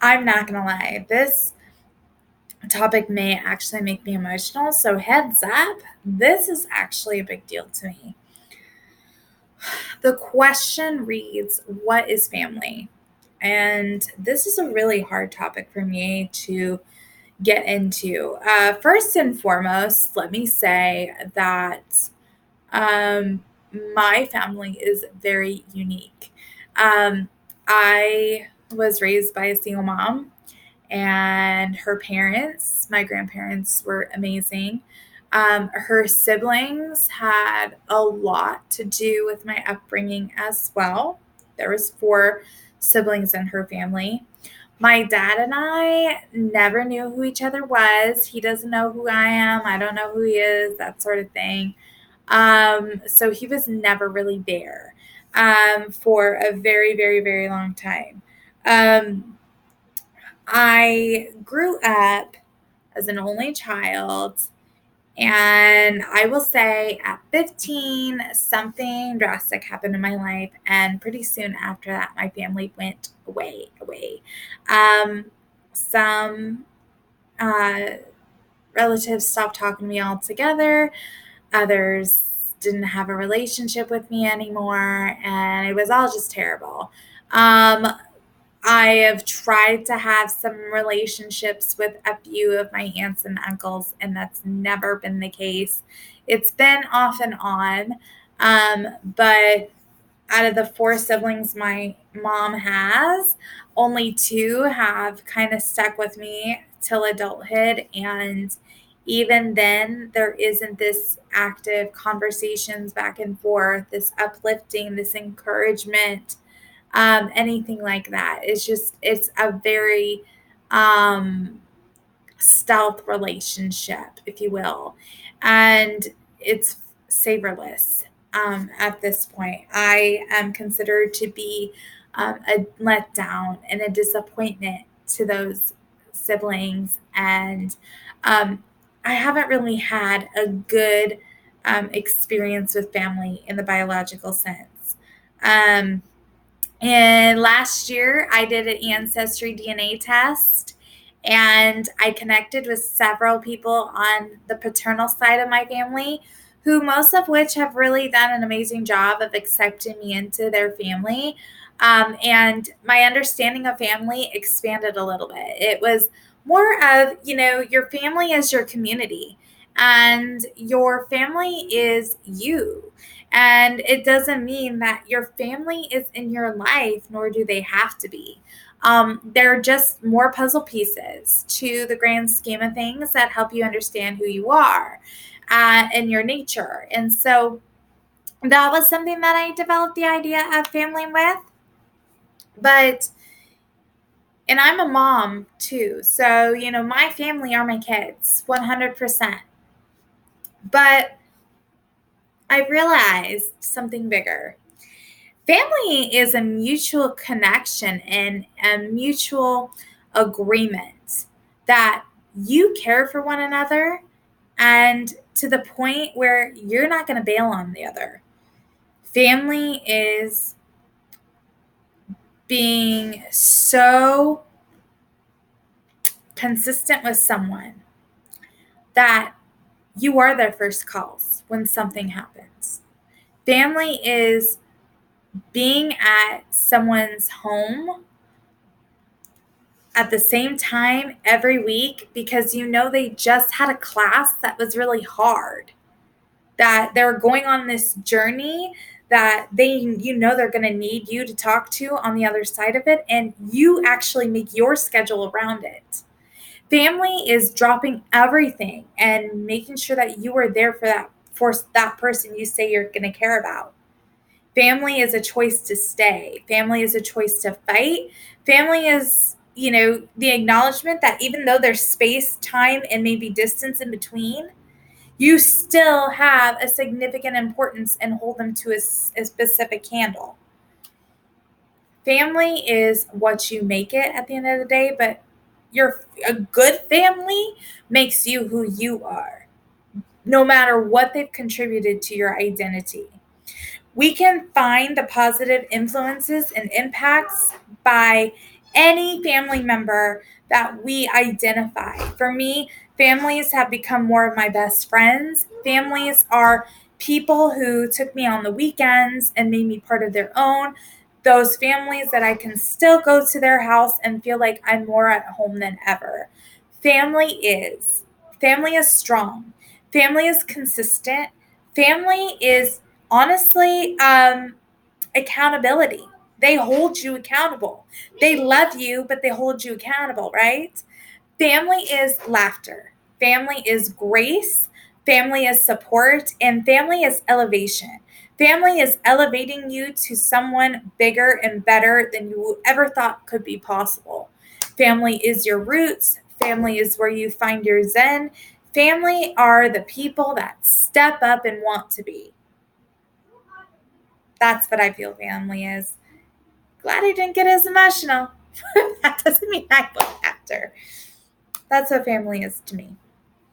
I'm not going to lie. This topic may actually make me emotional. So, heads up, this is actually a big deal to me. The question reads, what is family? And this is a really hard topic for me to get into. First and foremost, let me say that um, my family is very unique. Um, I was raised by a single mom, and her parents, my grandparents, were amazing. Her siblings had a lot to do with my upbringing as well. There was four siblings in her family. My dad and I never knew who each other was. He doesn't know who I am. I don't know who he is, that sort of thing. So he was never really there for a very, very, very long time. Um, I grew up as an only child, and I will say at 15, something drastic happened in my life, and pretty soon after that, my family went away. Um, some uh, relatives stopped talking to me altogether. Others didn't have a relationship with me anymore, and it was all just terrible. Um, I have tried to have some relationships with a few of my aunts and uncles, and that's never been the case. It's been off and on, but out of the four siblings my mom has, only two have kind of stuck with me till adulthood. And even then, there isn't this active conversations back and forth, this uplifting, this encouragement, anything like that. It's a very um, stealth relationship, if you will. And it's savorless at this point. I am considered to be a letdown and a disappointment to those siblings. And um, I haven't really had a good experience with family in the biological sense. Um, and last year, I did an ancestry DNA test, and I connected with several people on the paternal side of my family, who most of which have really done an amazing job of accepting me into their family. And my understanding of family expanded a little bit. It was more of, your family is your community, and your family is you. And it doesn't mean that your family is in your life, nor do they have to be. They're just more puzzle pieces to the grand scheme of things that help you understand who you are and your nature. And so that was something that I developed the idea of family with. But, and I'm a mom too. So, my family are my kids, 100%. But I realized something bigger. Family is a mutual connection and a mutual agreement that you care for one another, and to the point where you're not going to bail on the other. Family is being so consistent with someone that you are their first calls when something happens. Family is being at someone's home at the same time every week because they just had a class that was really hard, that they're going on this journey that they're going to need you to talk to on the other side of it, and you actually make your schedule around it. Family is dropping everything and making sure that you are there for that person you say you're going to care about. Family is a choice to stay. Family is a choice to fight. Family is, the acknowledgement that even though there's space, time, and maybe distance in between, you still have a significant importance and hold them to a specific handle. Family is what you make it at the end of the day, but a good family makes you who you are, no matter what they've contributed to your identity. We can find the positive influences and impacts by any family member that we identify. For me, families have become more of my best friends. Families are people who took me on the weekends and made me part of their own. Those families that I can still go to their house and feel like I'm more at home than ever. Family is. Family is strong. Family is consistent. Family is honestly accountability. They hold you accountable. They love you, but they hold you accountable, right? Family is laughter. Family is grace. Family is support. And family is elevation. Family is elevating you to someone bigger and better than you ever thought could be possible. Family is your roots. Family is where you find your zen. Family are the people that step up and want to be. That's what I feel family is. Glad I didn't get as emotional. That doesn't mean I won't after. That's what family is to me.